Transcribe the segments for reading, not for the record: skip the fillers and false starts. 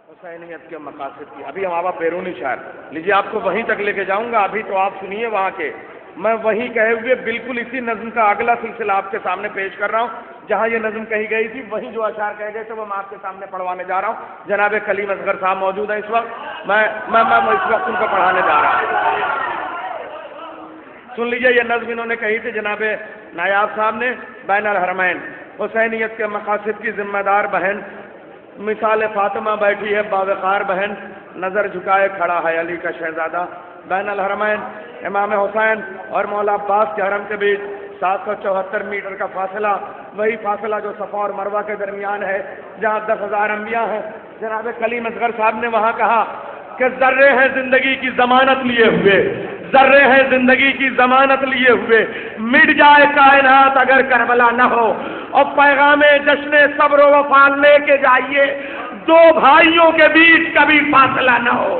حسینیت کے مقاصد کی. ابھی ہمارا بیرونی شاعر لیجیے آپ کو وہیں تک لے کے جاؤں گا. ابھی تو آپ سنیے وہاں کے. میں وہیں کہے ہوئے بالکل اسی نظم کا اگلا سلسلہ آپ کے سامنے پیش کر رہا ہوں. جہاں یہ نظم کہی گئی تھی وہیں جو اشعار کہے گئے تھے وہ میں آپ کے سامنے پڑھوانے جا رہا ہوں. جناب کلیم اصغر صاحب موجود ہیں اس وقت. میں اس وقت ان کو پڑھانے جا رہا ہوں. سن لیجیے یہ نظم انہوں نے کہی تھی جناب نایاب صاحب نے. بین الحرمین. حسینیت کے مقاصد کی ذمہ دار بہن مثال فاطمہ بیٹھی ہے باوقار بہن. نظر جھکائے کھڑا ہے علی کا شہزادہ. بین الحرمین امام حسین اور مولا عباس کے حرم کے بیچ 774 میٹر کا فاصلہ. وہی فاصلہ جو صفا اور مروہ کے درمیان ہے جہاں 10,000 انبیاء ہیں. جناب کلیم اصغر صاحب نے وہاں کہا کہ ذرے ہیں زندگی کی ضمانت لیے ہوئے, ذرے ہیں زندگی کی ضمانت لیے ہوئے, مٹ جائے کائنات اگر کربلا نہ ہو. اور پیغام جشن صبر و وفا لے کے جائیے, دو بھائیوں کے بیچ کبھی فاصلہ نہ ہو.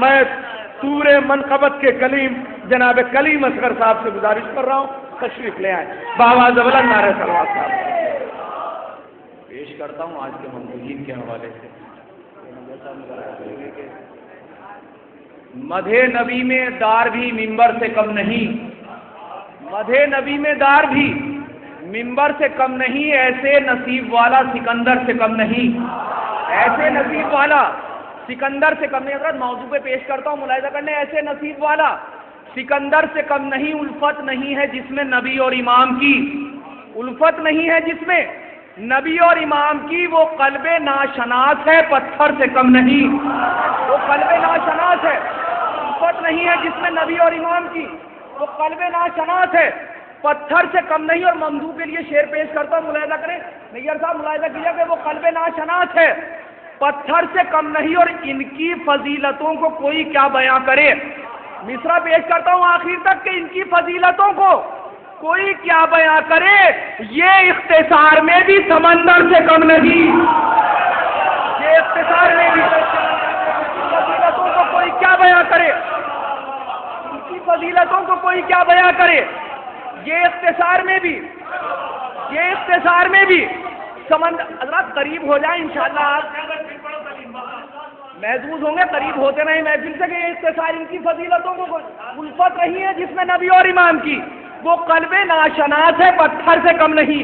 میں سورہ منقبت کے کلیم جناب کلیم اصغر صاحب سے گزارش کر رہا ہوں تشریف لے آئیں. بآواز بلند نعرہ صلوات صاحب پیش کرتا ہوں آج کے ممدوحین کے حوالے سے. مدح نبی میں دار بھی منبر سے کم نہیں, مدح نبی میں دار بھی منبر سے کم نہیں, ایسے نصیب والا سکندر سے کم نہیں, ایسے نصیب والا سکندر سے کم نہیں. حضرت موضوع پہ پیش کرتا ہوں ملاحظہ کرنے. ایسے نصیب والا سکندر سے کم نہیں. الفت نہیں ہے جس میں نبی اور امام کی, الفت نہیں ہے جس میں نبی اور امام کی. وہ قلب ناشناس ہے پتھر سے کم نہیں, وہ قلب ناشناس ہے. الفت نہیں ہے جس میں نبی اور امام کی, وہ قلب ناشناس ہے پتھر سے کم نہیں. اور ممدوح کے لیے شعر پیش کرتا ہوں ملاحظہ کریں. نیر صاحب ملاحظہ کیجیے کہ وہ قلب ناشناس ہے پتھر سے کم نہیں. اور ان کی فضیلتوں کو کوئی کیا بیاں کرے. مصرع پیش کرتا ہوں آخر تک کہ ان کی فضیلتوں کو کوئی کیا بیاں کرے. یہ اختصار میں بھی سمندر سے کم نہیں, یہ اختصار میں بھی فضیلتوں کو کوئی کیا بیاں کرے, ان کی فضیلتوں کو کوئی کیا بیاں کرے. یہ اختصار میں بھی, یہ اختصار میں بھی سمندر. حضرات قریب ہو جائیں انشاءاللہ, آپ محظوظ ہوں گے قریب ہوتے رہیں محفل سے کہ یہ اختصار ان کی فضیلتوں کو الفت نہیں ہے جس میں نبی اور امام کی. وہ قلب ناشناس ہے پتھر سے کم نہیں.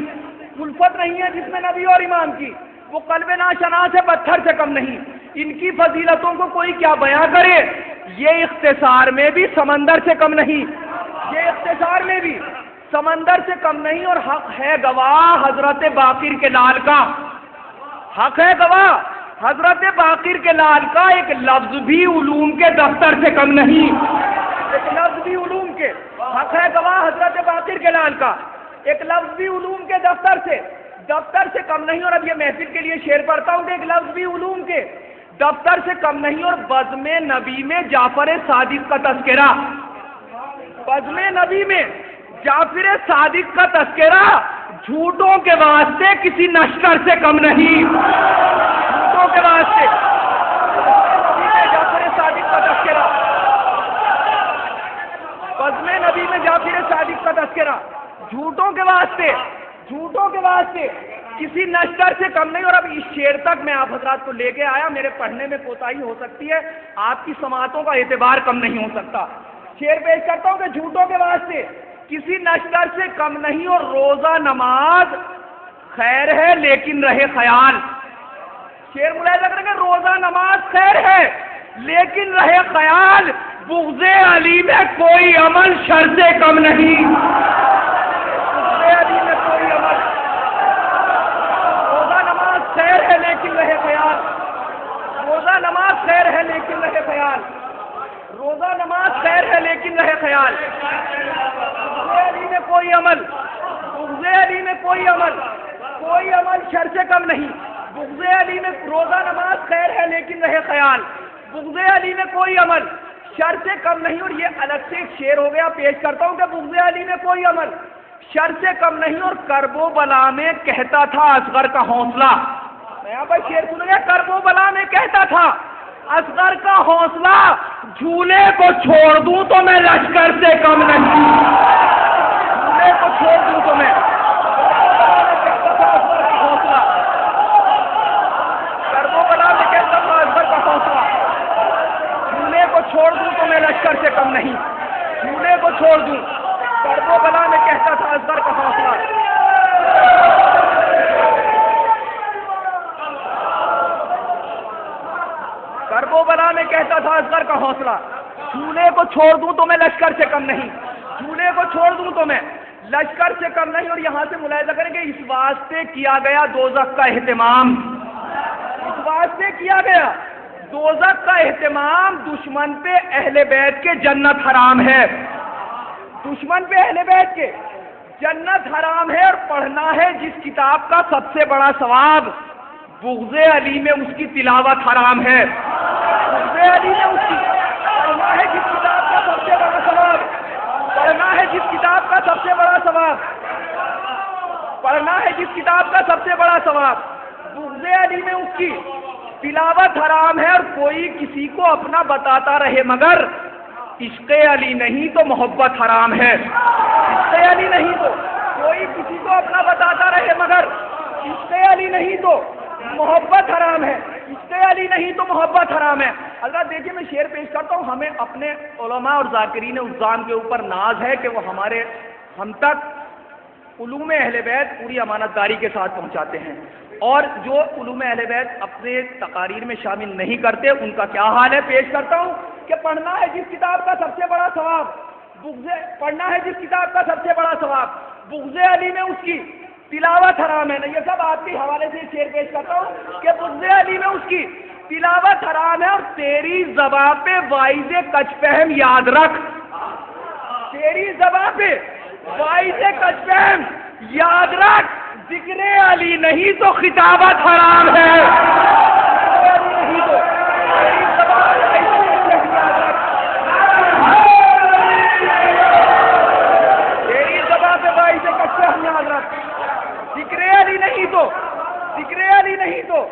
الفت نہیں ہے جس میں نبی اور امام کی, وہ قلب ناشناس ہے پتھر سے کم نہیں. ان کی فضیلتوں کو کوئی کیا بیاں کرے. یہ اختصار میں بھی سمندر سے کم نہیں, یہ اختصار میں بھی سمندر سے کم نہیں. اور حق ہے گواہ حضرت باقر کے لال کا, حق ہے گواہ حضرت باقر کے لال کا. ایک لفظ بھی علوم کے دفتر سے کم نہیں, ایک لفظ بھی علوم کے. حق ہے گواہ حضرت باقر کے لال کا, ایک لفظ بھی علوم کے دفتر سے کم نہیں. اور اب یہ محفل کے لیے شعر پڑھتا ہوں کہ ایک لفظ بھی علوم کے دفتر سے کم نہیں. اور بزم نبی میں جعفر صادق کا تذکرہ, بزم نبی میں جعفر صادق کا تذکرہ جھوٹوں کے واسطے کسی نشکر سے کم نہیں, جھوٹوں کے واسطے جعفر صادق کا تذکرہ, بزم نبی میں جعفر صادق کا تذکرہ جھوٹوں کے واسطے کسی نشکر سے کم نہیں. اور اب اس شعر تک میں آپ حضرات کو لے کے آیا. میرے پڑھنے میں کوتاہی ہو سکتی ہے, آپ کی سماعتوں کا اعتبار کم نہیں ہو سکتا. شعر پیش کرتا ہوں کہ جھوٹوں کے واسطے کسی نشکر سے کم نہیں. اور روزہ نماز خیر ہے لیکن رہے خیال. شعر ملاحظہ کریں گے, روزہ نماز خیر ہے لیکن رہے خیال. بغض علی میں کوئی عمل شر سے کم نہیں, بغض علی میں کوئی عمل. روزہ نماز خیر ہے لیکن رہے خیال, روزہ نماز خیر ہے لیکن رہے خیال, روزہ نماز خیر ہے لیکن رہے خیال. بغض علی میں کوئی عمل, بغض علی میں کوئی عمل شر سے کم نہیں. بغض علی میں روزہ نماز خیر ہے لیکن رہے خیال. بغض علی میں کوئی عمل شر سے کم نہیں. اور یہ الگ سے ایک شعر ہو گیا, پیش کرتا ہوں کہ بغض علی میں کوئی عمل شر سے کم نہیں. اور کرب و بلا میں کہتا تھا اصغر کا حوصلہ. میں یہاں پر شعر سنوں گا, کرب و بلا میں کہتا تھا اصغر کا حوصلہ. جھولے کو چھوڑ دوں تو میں لشکر سے کم نہیں, جھولے کو چھوڑ دوں تو میں حوصلہ. کرب و بلا میں کہتا تھا لشکر سے کم نہیں، چولہے کو چھوڑ دوں، کرب و بلا میں کہتا تھا اصغر کا حوصلہ، کرب و بلا میں کہتا تھا اصغر کا حوصلہ، چولہے کو چھوڑ دوں تو میں لشکر سے کم نہیں، چولہے کو چھوڑ دوں تو میں لشکر سے کم نہیں۔ اور یہاں سے ملاحظہ کریں کہ اس واسطے کیا گیا دوزخ کا اہتمام، اس واسطے کیا گیا دوزخ کا اہتمام، دشمن پہ اہل بیت کے جنت حرام ہے، دشمن پہ اہل بیت کے جنت حرام ہے، اور پڑھنا ہے جس کتاب کا سب سے بڑا ثواب، بغض علی میں اس کی تلاوت حرام ہے، بغض علی میں اس کی، پڑھنا ہے جس کتاب کا سب سے بڑا ثواب، پڑھنا ہے جس کتاب کا سب سے بڑا ثواب، پڑھنا ہے جس کتاب کا سب سے بڑا ثواب، بغض علی میں اس کی تلاوت حرام ہے۔ اور کوئی کسی کو اپنا بتاتا رہے مگر عشق علی نہیں تو محبت حرام ہے، عشق علی نہیں تو، کوئی کسی کو اپنا بتاتا رہے مگر عشق علی نہیں تو محبت حرام ہے، عشق علی نہیں تو محبت حرام ہے۔ حضرات دیکھیے میں شعر پیش کرتا ہوں، ہمیں اپنے علماء اور ذاکرین الزام کے اوپر ناز ہے کہ وہ ہم تک علوم اہل بیت پوری امانت داری کے ساتھ پہنچاتے ہیں، اور جو علوم اہل بیت اپنے تقاریر میں شامل نہیں کرتے ان کا کیا حال ہے پیش کرتا ہوں کہ پڑھنا ہے جس کتاب کا سب سے بڑا ثواب، پڑھنا ہے جس کتاب کا سب سے بڑا ثواب، بغض علی میں اس کی تلاوت حرام ہے۔ یہ سب آپ کے حوالے سے شعر پیش کرتا ہوں کہ بغض علی میں اس کی تلاوت حرام ہے، اور تیری زباں پہ وائز کچ فہم یاد رکھ، تیری زباں پہ وائز کچ فہم یاد رکھ، ذکر علی نہیں تو خطابت حرام ہے، نہیں تو تیری زباں پہ تیری زباں پہ وائز کچ فہم یاد رکھ، ذکر علی نہیں تو، ذکر علی نہیں تو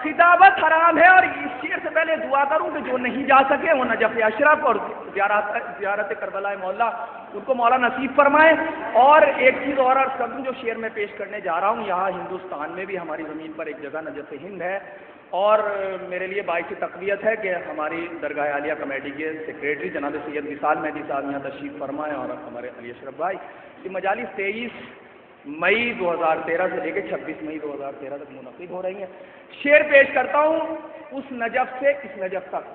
خطابت حرام ہے۔ اور اس شعر سے پہلے دعا کروں کہ جو نہیں جا سکے وہ نجف اشرف اور زیارت کربلا مولا ان کو مولا نصیب فرمائے۔ اور ایک چیز اور عرض کر دوں، جو شعر میں پیش کرنے جا رہا ہوں، یہاں ہندوستان میں بھی ہماری زمین پر ایک جگہ نجف ہند ہے، اور میرے لیے باعث تقویت ہے کہ ہماری درگاہ عالیہ کمیٹی کے سیکریٹری جناب سید وصال مہدی صاحب یہاں تشریف فرمائے، اور ہمارے علی اشرف بھائی، یہ مجالس 23 مئی 2013 سے لے کے 26 مئی 2013 تک منعقد ہو رہی ہیں۔ شعر پیش کرتا ہوں اس نجف سے اس نجف تک،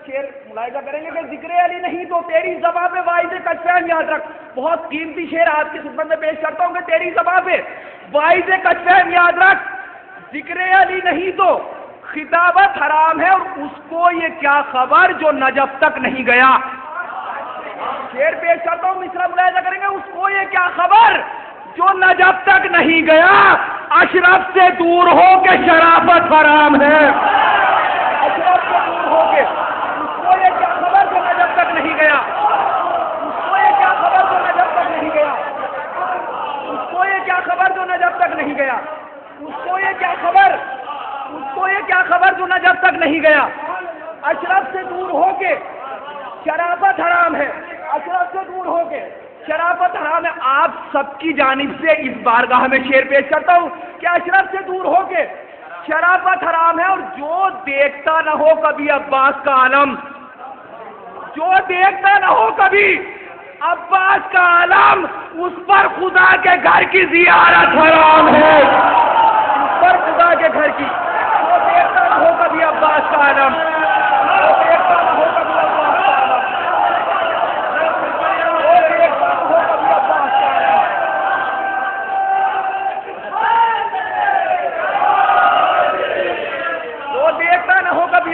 شعر ملاحظہ کریں گے کہ ذکر علی نہیں تو تیری زباں پہ وائز کچ فہم یاد رکھ، بہت قیمتی شعر آپ کی خدمت میں پیش کرتا ہوں کہ تیری زباں پہ وائز کچ فہم یاد رکھ، ذکر علی نہیں تو خطابت حرام ہے، اور اس کو یہ کیا خبر جو نجف تک نہیں گیا۔ شعر پیش کرتا ہوں، مصرع ملاحظہ کریں گے، اس کو یہ کیا خبر جو نجف تک نہیں گیا، اشرف سے دور ہو کے شرافت حرام ہے، اشرف سے دور ہو کے، اس کو یہ کیا خبر جو نجف تک نہیں گیا، اس کو یہ کیا خبر جو نجف تک نہیں گیا، اس کو یہ کیا خبر جو نجف تک نہیں گیا، اس کو یہ کیا خبر، اس کو یہ کیا خبر جو نجف تک نہیں گیا، اشرف سے دور ہو کے شرافت حرام ہے، اشرف سے دور ہو کے شرافت حرام ہے۔ آپ سب کی جانب سے اس بارگاہ میں شعر پیش کرتا ہوں کہ اشرف سے دور ہو کے شرافت حرام ہے، اور جو دیکھتا نہ ہو کبھی عباس کا عالم، جو دیکھتا نہ ہو کبھی عباس کا عالم، اس پر خدا کے گھر کی زیارت حرام ہے، اس پر خدا کے گھر کی، جو دیکھتا نہ ہو کبھی عباس کا عالم، جو دیکھتا نہ ہو کبھی عباس کا عالم،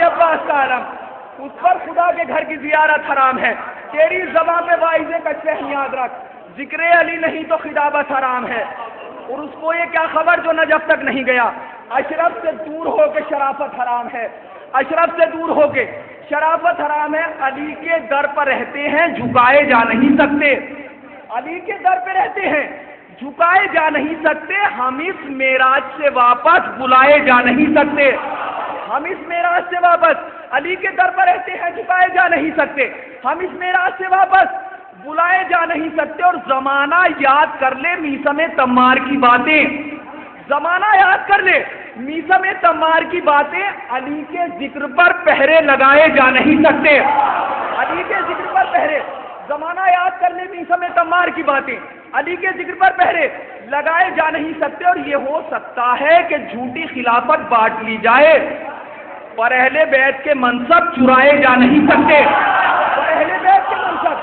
عباس کا عالم، اس پر خدا کے گھر کی زیارت حرام ہے۔ تیری زباں پہ وائز کچ فہم یاد رکھ، ذکر علی نہیں تو خطابت حرام ہے، اور اس کو یہ کیا خبر جو نجف تک نہیں گیا، اشرف سے دور ہو کے شرافت حرام ہے، اشرف سے دور ہو کے شرافت حرام ہے۔ علی کے در پر رہتے ہیں جھکائے جا نہیں سکتے، علی کے در پہ رہتے ہیں جھکائے جا نہیں سکتے، ہم اس معراج سے واپس بلائے جا نہیں سکتے، ہم اس معراج سے واپس علی کے در پر رہتے ہیں جھکائے جا نہیں سکتے، ہم اس معراج سے واپس بلائے جا نہیں سکتے۔ اور زمانہ یاد کر لے میثم تمار کی باتیں، زمانہ یاد کر لے میثم تمار کی باتیں علی کے ذکر پر پہرے لگائے جا نہیں سکتے. علی کے ذکر پر پہرے، زمانہ یاد کر لیں، میثم تمار کی باتیں علی کے ذکر پر پہرے لگائے جا نہیں سکتے. اور یہ ہو سکتا ہے کہ جھوٹی خلافت بانٹ لی جائے، پر اہل بیت کے منصب چرائے جا نہیں سکتے. پر اہل بیت کے منصب،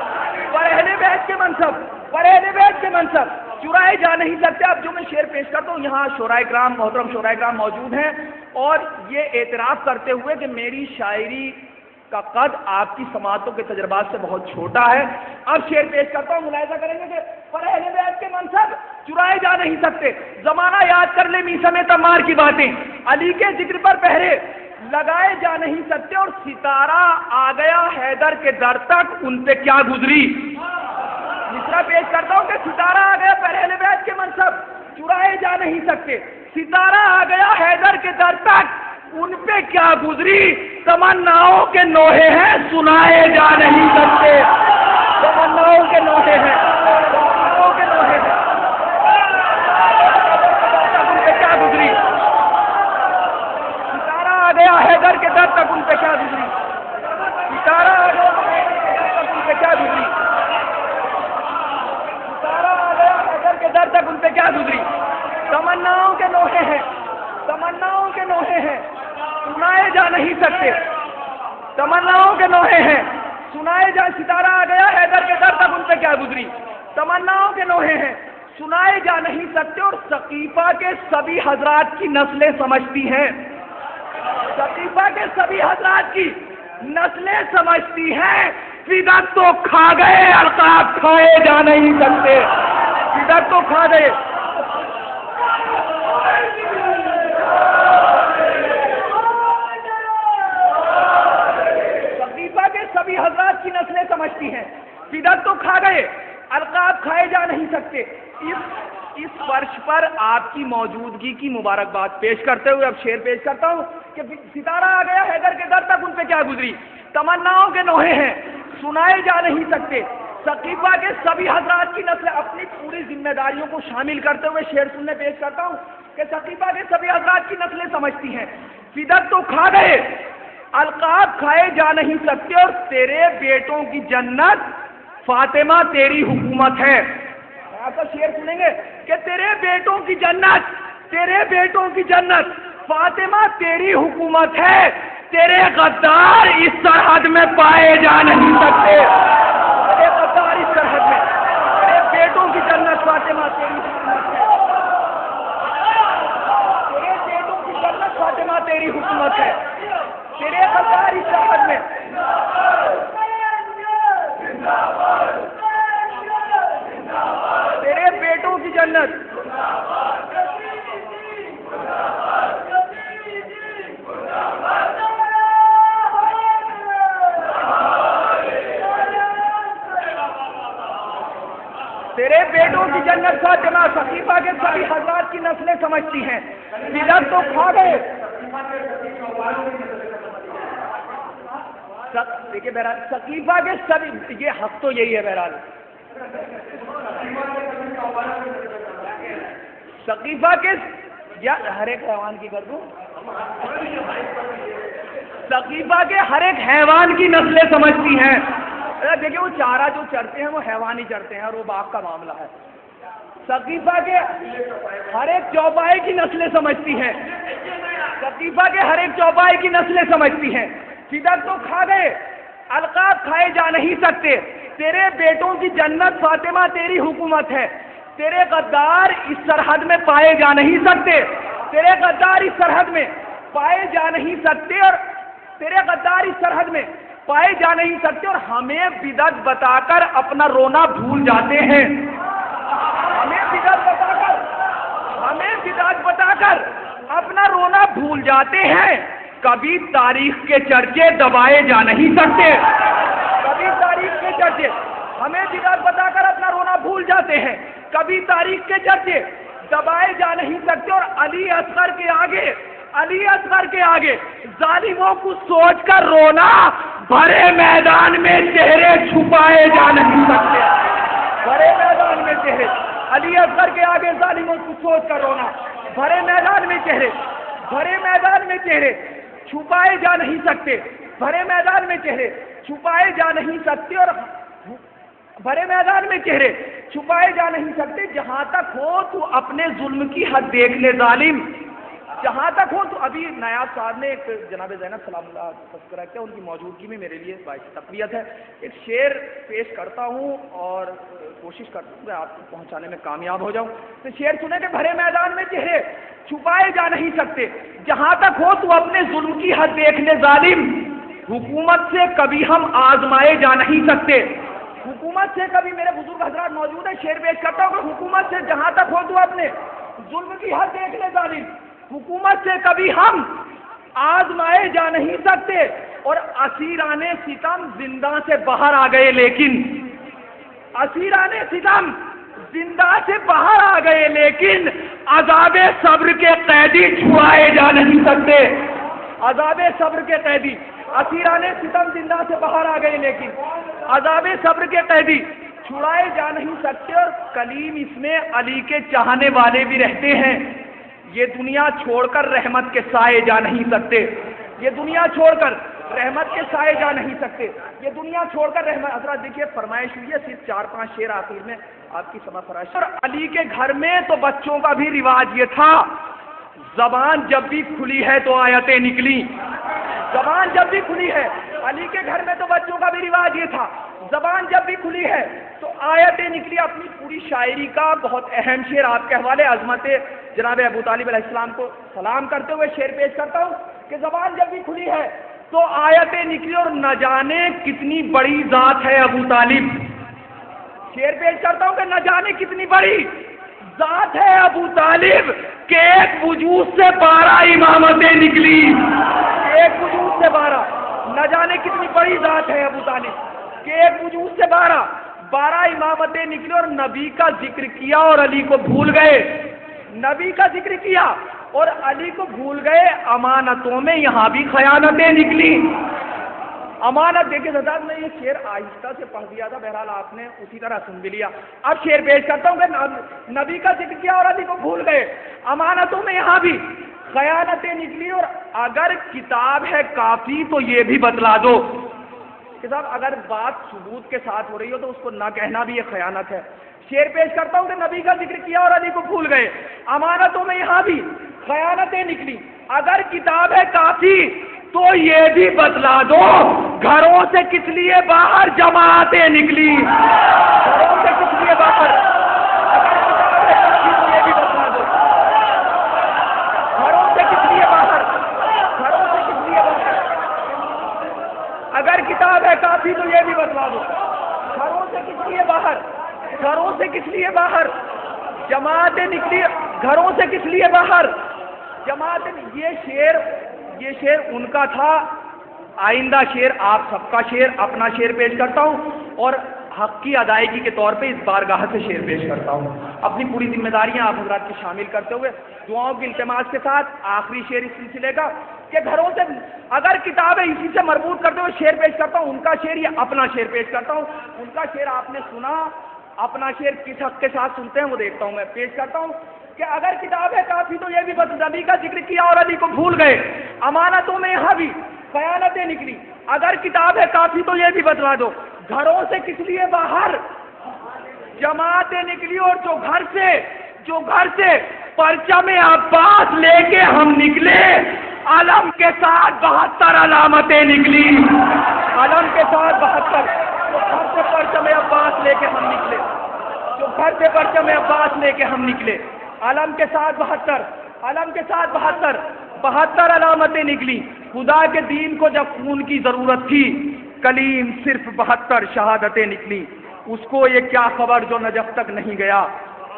پر اہل بیت کے منصب، پر اہل بیت کے منصب چرائے جا نہیں سکتے. اب جو میں شعر پیش کرتا ہوں، یہاں شورائے کرام، محترم شورائے کرام موجود ہیں، اور یہ اعتراف کرتے ہوئے کہ میری شاعری کا قد آپ کی سماعتوں کے تجربات سے بہت چھوٹا ہے. اب شعر پیش کرتا ہوں، ملاحظہ کریں گے کہ پر اہل بیت کے منصب چرائے جا نہیں سکتے. زمانہ یاد کر لیں، میثم تمار کی باتیں علی کے ذکر پر پہرے لگائے جا نہیں سکتے. اور ستارہ آ گیا حیدر کے در تک، ان پہ کیا گزری. مصرع پیش کرتا ہوں کہ ستارہ آ گیا، پر اہل بیت کے منصب چرائے جا نہیں سکتے. ستارہ آ گیا حیدر کے در تک، ان پہ کیا گزری. تمناؤں کے نوحے ہیں، سنائے جا نہیں سکتے. تمناؤں کے نوحے ہیں، تمناؤں کے نوحے ہیں، ان پہ کیا گزری. ستارہ آ گیا حیدر کے در تک، ان پہ کیا گزری. ستارہ آ گیا حیدر کے در تک، ان پہ کیا گزری. ستارہ آ گیا حیدر کے در تک، ان پہ کیا گزری. تمناؤں کے نوحے ہیں، تمناؤں کے نوحے ہیں، سنائے جا نہیں سکتے. تمناؤں کے نوحے ہیں، سنائے جا. ستارہ آ گیا حیدر کے در تک، ان پہ کیا گزری. تمناؤں کے نوحے ہیں، سنائے جا نہیں سکتے. اور ثقیفہ کے سبھی حضرات کی نسلیں سمجھتی ہیں، ثقیفہ کے سبھی حضرات کی نسلیں سمجھتی ہیں، فدق تو کھا گئے، القاب کھائے جا نہیں سکتے. فدق تو کھا گئے. سبھی حضرات کی نسلیں سمجھتی ہیں، فدق تو کھا گئے، القاب کھائے جا نہیں سکتے. اس فرش پر آپ کی موجودگی کی مبارکباد پیش کرتے ہوئے اب شعر پیش کرتا ہوں کہ ستارہ آ گیا حیدر کے در تک، ان پہ کیا گزری. تمناؤں کے نوحے ہیں، سنائے جا نہیں سکتے. ثقیفہ کے سبھی حضرات کی نسلیں، اپنی پوری ذمہ داریوں کو شامل کرتے ہوئے شعر سننے پیش کرتا ہوں کہ ثقیفہ کے سبھی حضرات کی نسلیں سمجھتی ہیں، فدق تو کھا گئے، القاب کھائے جا نہیں سکتے. اور تیرے بیٹوں کی جنت فاطمہ تیری حکومت ہے. آپ کا شعر سنیں گے کہ تیرے بیٹوں کی جنت، تیرے بیٹوں کی جنت فاطمہ تیری حکومت ہے. تیرے غدار اس سرحد میں پائے جا نہیں سکتے. تیرے غدار اس سرحد میں، تیرے بیٹوں کی جنت فاطمہ تیری حکومت ہے. تیرے بیٹوں کی جنت فاطمہ تیری حکومت ہے. تیرے غدار اس سرحد میں. تیرے بیٹوں کی جنت. تیرے بیٹوں کی جنت فاطمہ. ثقیفہ کے سبھی حضرات کی نسلیں سمجھتی ہیں، فدق تو کھا گئے. دیکھیے بہرحال ثقیفہ کے سبھی، یہ حق تو یہی ہے. بہرحال ثقیفہ کے یا ہر ایک حیوان کی کر دوں، ثقیفہ کے ہر ایک حیوان کی نسلیں سمجھتی ہیں. دیکھیے وہ چارہ جو چرتے ہیں وہ حیوان ہی چرتے ہیں، اور وہ باپ کا معاملہ ہے. ثقیفہ کے ہر ایک چوپائے کی نسلیں سمجھتی ہیں، ثقیفہ کے ہر ایک چوپائے کی نسلیں سمجھتی ہیں، فدق تو کھا گئے، القاب کھائے جا نہیں سکتے. تیرے بیٹوں کی جنت فاطمہ تیری حکومت ہے. تیرے غدار اس سرحد میں پائے جا نہیں سکتے. تیرے غدار اس سرحد میں پائے جا نہیں سکتے. اور تیرے غدار اس سرحد میں پائے جا نہیں سکتے. اور ہمیں بدعت بتا کر اپنا رونا بھول جاتے ہیں. ہمیں بدعت بتا کر اپنا رونا بھول جاتے ہیں. کبھی تاریخ کے چرچے دبائے جا نہیں سکتے. کبھی تاریخ کے چرچے، ہمیں بدعت بتا کر اپنا رونا بھول جاتے ہیں. کبھی تاریخ کے چرچے دبائے جا نہیں سکتے. اور علی اصغر کے آگے ظالموں کو سوچ کر رونا، بھرے میدان میں چہرے چھپائے جا نہیں سکتے. بھرے میدان میں چہرے، علی اصغر کے آگے ظالموں کو سوچ کر رونا، بھرے میدان میں چہرے. بھرے میدان میں چہرے چھپائے جا نہیں سکتے، بھرے میدان میں چہرے چھپائے جا نہیں سکتے، اور بھرے میدان میں چہرے چھپائے جا نہیں سکتے۔ جہاں تک ہو تو اپنے ظلم کی حد دیکھ لے ظالم، جہاں تک ہو تو۔ ابھی نایاب صاحب نے ایک جناب زینب سلام اللہ تذکرہ کیا، ان کی موجودگی میں میرے لیے باعث تقویت ہے۔ ایک شعر پیش کرتا ہوں اور کوشش کرتا ہوں کہ آپ کو پہنچانے میں کامیاب ہو جاؤں۔ تو شعر سنیں کہ بھرے میدان میں چہرے چھپائے جا نہیں سکتے، جہاں تک ہو تو اپنے ظلم کی حد دیکھ لے ظالم، حکومت سے کبھی ہم آزمائے جا نہیں سکتے۔ حکومت سے کبھی، میرے بزرگ حضرات موجود ہیں، شعر پیش کرتا ہوں کہ حکومت سے جہاں تک ہو تو اپنے ظلم کی حد دیکھ لے ظالم، حکومت سے کبھی ہم آزمائے جا نہیں سکتے، اور اسیران ستم زندہ سے باہر آ گئے لیکن، اسیران ستم زندہ سے باہر آ گئے لیکن عذاب صبر کے قیدی چھڑائے جا نہیں سکتے۔ عذاب صبر کے قیدی، اسیران ستم زندہ سے باہر آ گئے لیکن عذاب صبر کے قیدی چھڑائے جا نہیں سکتے۔ اور کلیم اس میں علی کے چاہنے والے بھی رہتے ہیں، یہ دنیا چھوڑ کر رحمت کے سائے جا نہیں سکتے، یہ دنیا چھوڑ کر رحمت کے سائے جا نہیں سکتے، یہ دنیا چھوڑ کر رحمت۔ حضرات دیکھیے فرمائش ہوئی ہے، صرف 4-5 شعر آخر میں آپ کی سماع فرمائش۔ اور علی کے گھر میں تو بچوں کا بھی رواج یہ تھا، زبان جب بھی کھلی ہے تو آیتیں نکلی، زبان جب بھی کھلی ہے، علی کے گھر میں تو بچوں کا بھی رواج یہ تھا، زبان جب بھی کھلی ہے تو آیتیں نکلی۔ اپنی پوری شاعری کا بہت اہم شعر آپ کے حوالے عظمت جناب ابو طالب علیہ السلام کو سلام کرتے ہوئے شعر پیش کرتا ہوں کہ زبان جب بھی کھلی ہے تو آیتیں نکلی، اور نہ جانے کتنی بڑی ذات ہے ابو طالب۔ شعر پیش کرتا ہوں کہ نہ جانے کتنی بڑی ذات ہے ابو طالب، کہ ایک وجود سے 12 امامتیں نکلی، ایک وجود سے 12، نہ جانے کتنی بڑی ذات ہے ابو طالب، کہ ایک وجود سے 12 امامتیں نکلی۔ اور نبی کا ذکر کیا اور علی کو بھول گئے، نبی کا ذکر کیا اور علی کو بھول گئے، امانتوں میں یہاں بھی خیانتیں نکلی۔ امانت دیکھیں حضرات، میں یہ شعر آہستہ سے پڑھ دیا تھا، بہرحال آپ نے اسی طرح سن بھی لیا۔ اب شعر پیش کرتا ہوں کہ نبی کا ذکر کیا اور علی کو بھول گئے، امانتوں میں یہاں بھی خیانتیں نکلی۔ اور اگر کتاب ہے کافی تو یہ بھی بتلا دو کہ صاحب اگر بات ثبوت کے ساتھ ہو رہی ہو تو اس کو نہ کہنا بھی یہ خیانت ہے۔ شعر پیش کرتا ہوں کہ نبی کا ذکر کیا اور علی کو بھول گئے، امانتوں میں یہاں بھی خیانتیں نکلی۔ اگر کتاب ہے کافی تو یہ بھی بتلا دو، گھروں سے کس لیے باہر جماعتیں نکلی، گھروں سے کس لیے باہر، اگر کتاب ہے کافی تو یہ بھی بتلا دو، گھروں سے کس لیے باہر، گھروں سے کس لیے باہر، اگر کتاب ہے کافی تو یہ بھی بتلا دو، گھروں سے کس لیے باہر، گھروں سے کس لیے باہر جماعتیں نکلی، گھروں سے کس لیے باہر جماعتیں۔ یہ شعر ان کا تھا، آئندہ شعر آپ سب کا شعر، اپنا شعر پیش کرتا ہوں، اور حق کی ادائیگی کے طور پہ اس بارگاہ سے شعر پیش کرتا ہوں، اپنی پوری ذمہ داریاں آپ حضرات کی شامل کرتے ہوئے دعاؤں کی التماس کے ساتھ آخری شعر اس سلسلے کا کہ گھروں سے، اگر کتاب ہے اسی سے مربوط کرتے ہوئے شعر پیش کرتا ہوں، ان کا شعر یا اپنا شعر پیش کرتا ہوں۔ ان کا شعر آپ نے سنا، اپنا شعر کس حق کے ساتھ سنتے ہیں وہ دیکھتا ہوں، میں پیش کرتا ہوں کہ اگر کتاب ہے کافی تو یہ بھی نبی کا ذکر کیا اور علی کو بھول گئے، امانتوں میں یہاں بھی خیانتیں نکلی۔ اگر کتاب ہے کافی تو یہ بھی بتلا دو، گھروں سے کس لیے باہر جماعتیں نکلی۔ اور جو گھر سے پرچم عباس لے کے ہم نکلے، علم کے ساتھ 72 علامتیں نکلی، علم کے ساتھ 72، جو گھر سے پرچم عباس لے کے ہم نکلے، جو گھر سے پرچم عباس لے کے ہم نکلے، علم کے ساتھ 72، علم کے ساتھ 72 علامتیں نکلی۔ خدا کے دین کو جب خون کی ضرورت تھی، کلیم صرف 72 شہادتیں نکلی۔ اس کو یہ کیا خبر جو نجف تک نہیں گیا،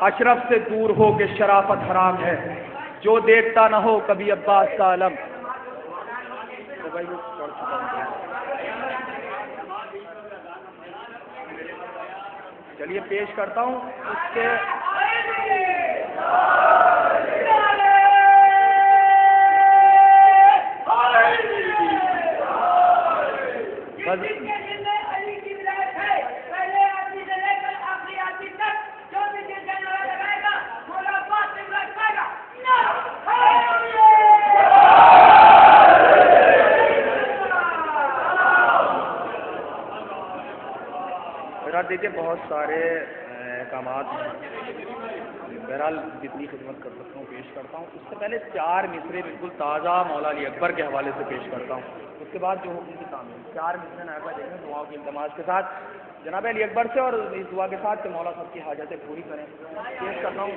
اشرف سے دور ہو کے شرافت حرام ہے، جو دیکھتا نہ ہو کبھی عباس کا علم۔ چلیے پیش کرتا ہوں اس سے حضرات دیکھیے بہت سارے احکامات ہیں، بہرحال جتنی خدمت کر سکتا ہوں پیش کرتا ہوں. اس سے پہلے 4 مصرے بالکل تازہ مولا علی اکبر کے حوالے سے پیش کرتا ہوں، اس کے بعد جو حکم کی تعمیل. 4 مصرے نائبہ دیکھیں دعاؤں کی التماس کے ساتھ جناب علی اکبر سے، اور اس دعا کے ساتھ کہ مولا سب کی حاجتیں پوری کریں. پیش کرتا ہوں،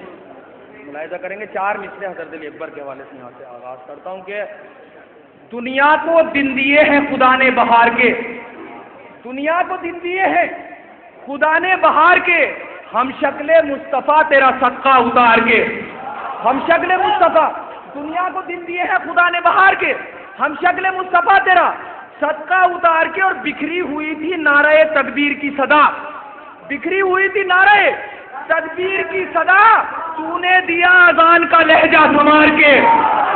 ملاحظہ کریں گے 4 مصرے حضرت علی اکبر کے حوالے سے. یہاں سے آغاز کرتا ہوں کہ دنیا کو دن دیے ہیں خدا نے بہار کے، دنیا کو دن دیے ہیں خدا نے بہار کے، ہم شکل مصطفیٰ تیرا صدقہ اتار کے. ہم شکل مصطفیٰ، دنیا کو دن دیے ہیں خدا نے بہار کے، ہم شکل مصطفیٰ تیرا صدقہ اتار کے. اور بکھری ہوئی تھی نعرہ تکبیر کی صدا، بکھری ہوئی تھی نعرہ تکبیر کی صدا، تو نے دیا اذان کا لہجہ سنوار کے،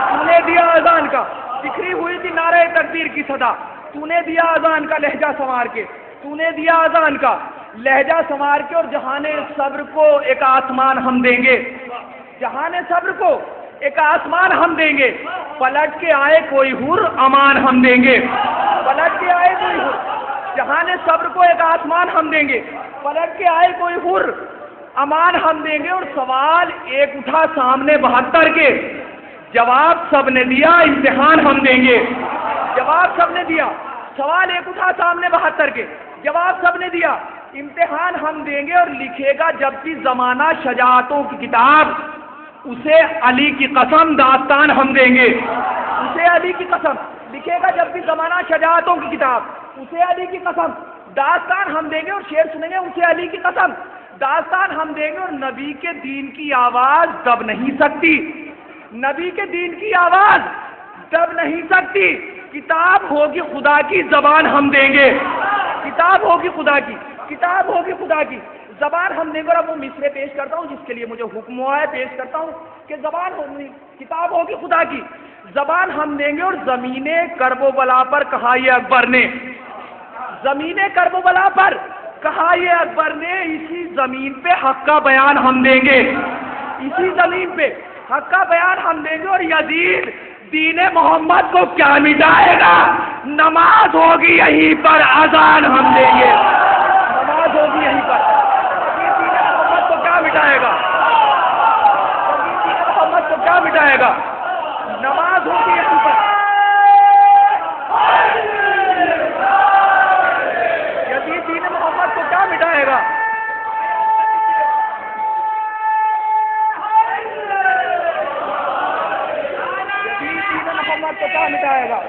تو نے دیا اذان کا. بکھری ہوئی تھی نعرہ تکبیر کی صدا، تو نے دیا اذان کا لہجہ سنوار کے، تو نے دیا اذان کا لہجہ سنوار کے. اور جہان صبر کو ایک آسمان ہم دیں گے، جہان صبر کو ایک آسمان ہم دیں گے، پلٹ کے آئے کوئی حر امان ہم دیں گے، پلٹ کے آئے کوئی حر. جہان صبر کو ایک آسمان ہم دیں گے، پلٹ کے آئے کوئی حر امان ہم دیں گے. اور سوال ایک اٹھا سامنے 72 کے، جواب سب نے دیا امتحان ہم دیں گے، جواب سب نے دیا. سوال ایک اٹھا سامنے 72 کے، جواب سب نے دیا امتحان ہم دیں گے. اور لکھے گا جب بھی زمانہ شجاعتوں کی کتاب، اسے علی کی قسم داستان ہم دیں گے، اسے علی کی قسم. لکھے گا جب بھی زمانہ شجاعتوں کی کتاب، اسے علی کی قسم داستان ہم دیں گے. اور شعر سنیں گے، اسے علی کی قسم داستان ہم دیں گے. اور نبی کے دین کی آواز دب نہیں سکتی، نبی کے دین کی آواز دب نہیں سکتی. کتاب ہوگی خدا کی زبان ہم دیں گے، کتاب ہوگی خدا کی، کتاب ہوگی خدا کی زبان ہم دیں گے. اور اب وہ مصرے پیش کرتا ہوں جس کے لیے مجھے حکم ہوا ہے، پیش کرتا ہوں کہ زبان ہوگی، کتاب ہوگی خدا کی زبان ہم دیں گے. اور زمین کرب و بلا پر کہا یہ اکبر نے، زمین کرب و بلا پر کہا یہ اکبر نے، اسی زمین پہ حق کا بیان ہم دیں گے، اسی زمین پہ حق کا بیان ہم دیں گے. اور یزید دین محمد کو کیا مٹائے گا، نماز ہوگی یہیں پر اذان ہم دیں گے، نماز ہوگی یہیں پر. یزید دین محمد کو کیا مٹائے گا، یزید دین محمد کو کیا مٹائے گا، نماز ہوگی یہیں پر. یزید دین محمد کو کیا مٹائے گا، تو کیا مٹائے گا.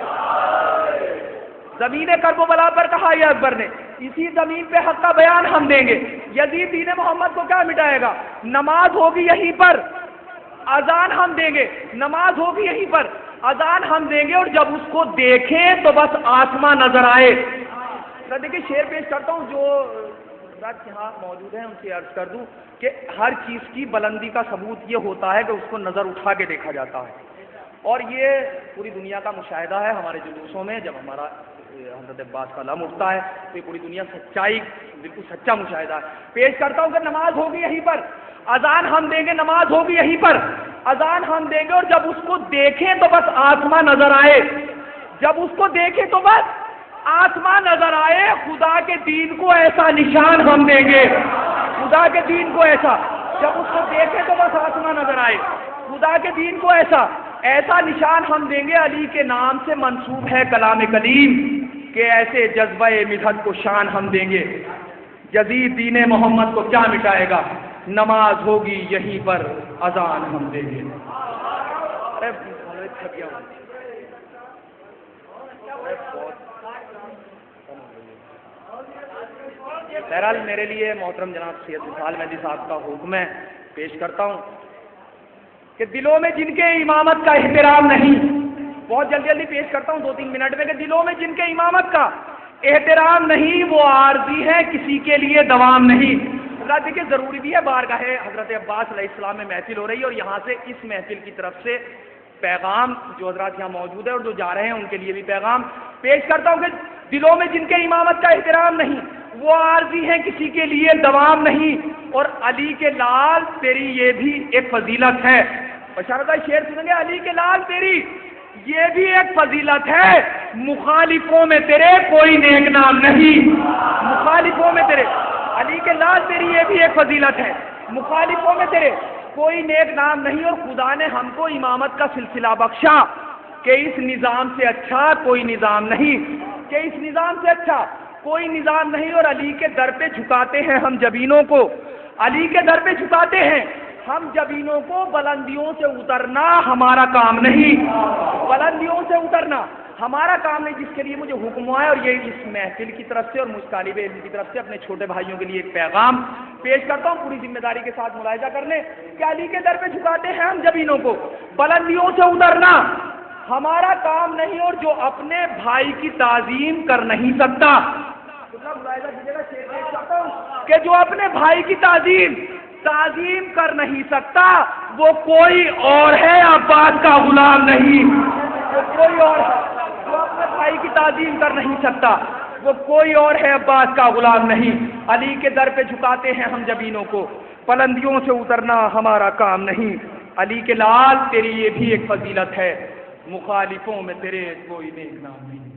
زمین کرب و بلا پر کہا یہ اکبر نے، اسی زمین پہ حق کا بیان ہم دیں گے. یزید دین محمد کو کیا مٹائے گا، نماز ہوگی یہیں پر اذان ہم دیں گے، نماز ہوگی یہیں پر اذان ہم دیں گے. اور جب اس کو دیکھیں تو بس آسمان نظر آئے. دیکھیے شعر پیش کرتا ہوں جو حضرات یہاں موجود ہیں ان سے عرض کر دوں کہ ہر چیز کی بلندی کا ثبوت یہ ہوتا ہے کہ اس کو نظر اٹھا کے دیکھا جاتا ہے. اور یہ پوری دنیا کا مشاہدہ ہے. ہمارے جلوسوں میں جب ہمارا حضرت عباس کا علم اٹھتا ہے تو یہ پوری دنیا سچائی، بالکل سچا مشاہدہ ہے. پیش کرتا ہوں کہ نماز ہوگی یہیں پر اذان ہم دیں گے، نماز ہوگی یہیں پر اذان ہم دیں گے. اور جب اس کو دیکھیں تو بس آسمان نظر آئے، جب اس کو دیکھیں تو بس آسمان نظر آئے. خدا کے دین کو ایسا نشان ہم دیں گے، خدا کے دین کو ایسا، جب اس کو دیکھیں تو بس آسمان نظر آئے. خدا کے دین کو ایسا ایسا نشان ہم دیں گے. علی کے نام سے منسوب ہے کلام کلیم کہ ایسے جذبہ مدحت کو شان ہم دیں گے. یزید دین محمد کو کیا مٹائے گا، نماز ہوگی یہیں پر اذان ہم دیں گے. بہرحال میرے لیے محترم جناب سید وصال مہدی صاحب کا حکم ہے، پیش کرتا ہوں کہ دلوں میں جن کے امامت کا احترام نہیں، بہت جلدی جلدی پیش کرتا ہوں 2-3 منٹ میں، کہ دلوں میں جن کے امامت کا احترام نہیں وہ عارضی ہے کسی کے لیے دوام نہیں. حضرات دیکھیے ضروری بھی ہے، بارگاہ حضرت عباس علیہ السلام میں محفل ہو رہی ہے اور یہاں سے اس محفل کی طرف سے پیغام جو حضرات یہاں موجود ہے اور جو جا رہے ہیں ان کے لیے بھی پیغام پیش کرتا ہوں کہ دلوں میں جن کے امامت کا احترام نہیں وہ عارضی ہیں کسی کے لیے دوام نہیں. اور علی کے لال تیری یہ بھی ایک فضیلت ہے. بشارت شعر سنیں گے، علی کے لال تیری یہ بھی ایک فضیلت ہے، مخالفوں میں تیرے کوئی نیک نام نہیں، مخالفوں میں تیرے. علی کے لال تیری یہ بھی ایک فضیلت ہے، مخالفوں میں تیرے کوئی نیک نام نہیں، اور خدا نے ہم کو امامت کا سلسلہ بخشا کہ اس نظام سے اچھا کوئی نظام نہیں، کہ اس نظام سے اچھا کوئی نظام نہیں، اور علی کے در پہ جھکاتے ہیں ہم جبینوں کو، علی کے در پہ جھکاتے ہیں ہم جبینوں کو۔ بلندیوں سے اترنا ہمارا کام نہیں، بلندیوں سے اترنا ہمارا کام نہیں، جس کے لیے مجھے حکم ہوا ہے، اور یہ اس محفل کی طرف سے اور مجھ طالب علم کی طرف سے اپنے چھوٹے بھائیوں کے لیے ایک پیغام پیش کرتا ہوں، پوری ذمہ داری کے ساتھ ملاحظہ کر لیں کہ علی کے در پہ جھکاتے ہیں ہم جبینوں کو، بلندیوں سے اترنا ہمارا کام نہیں، اور جو اپنے بھائی کی تعظیم کر نہیں سکتا، ملاحظہ کیجیے گا، شیخ دیکھ چاہتا ہوں کہ جو اپنے بھائی کی تعظیم کر نہیں سکتا وہ کوئی اور ہے، عباس کا غلام نہیں، وہ کوئی اور ہے، جو اپنے بھائی کی تعظیم کر نہیں سکتا وہ کوئی اور ہے، عباس کا غلام نہیں۔ علی کے در پہ جھکاتے ہیں ہم جبینوں کو، بلندیوں سے اترنا ہمارا کام نہیں۔ علی کے لال تیری یہ بھی ایک فضیلت ہے، مخالفوں میں تیرے کوئی نیک نام نہیں۔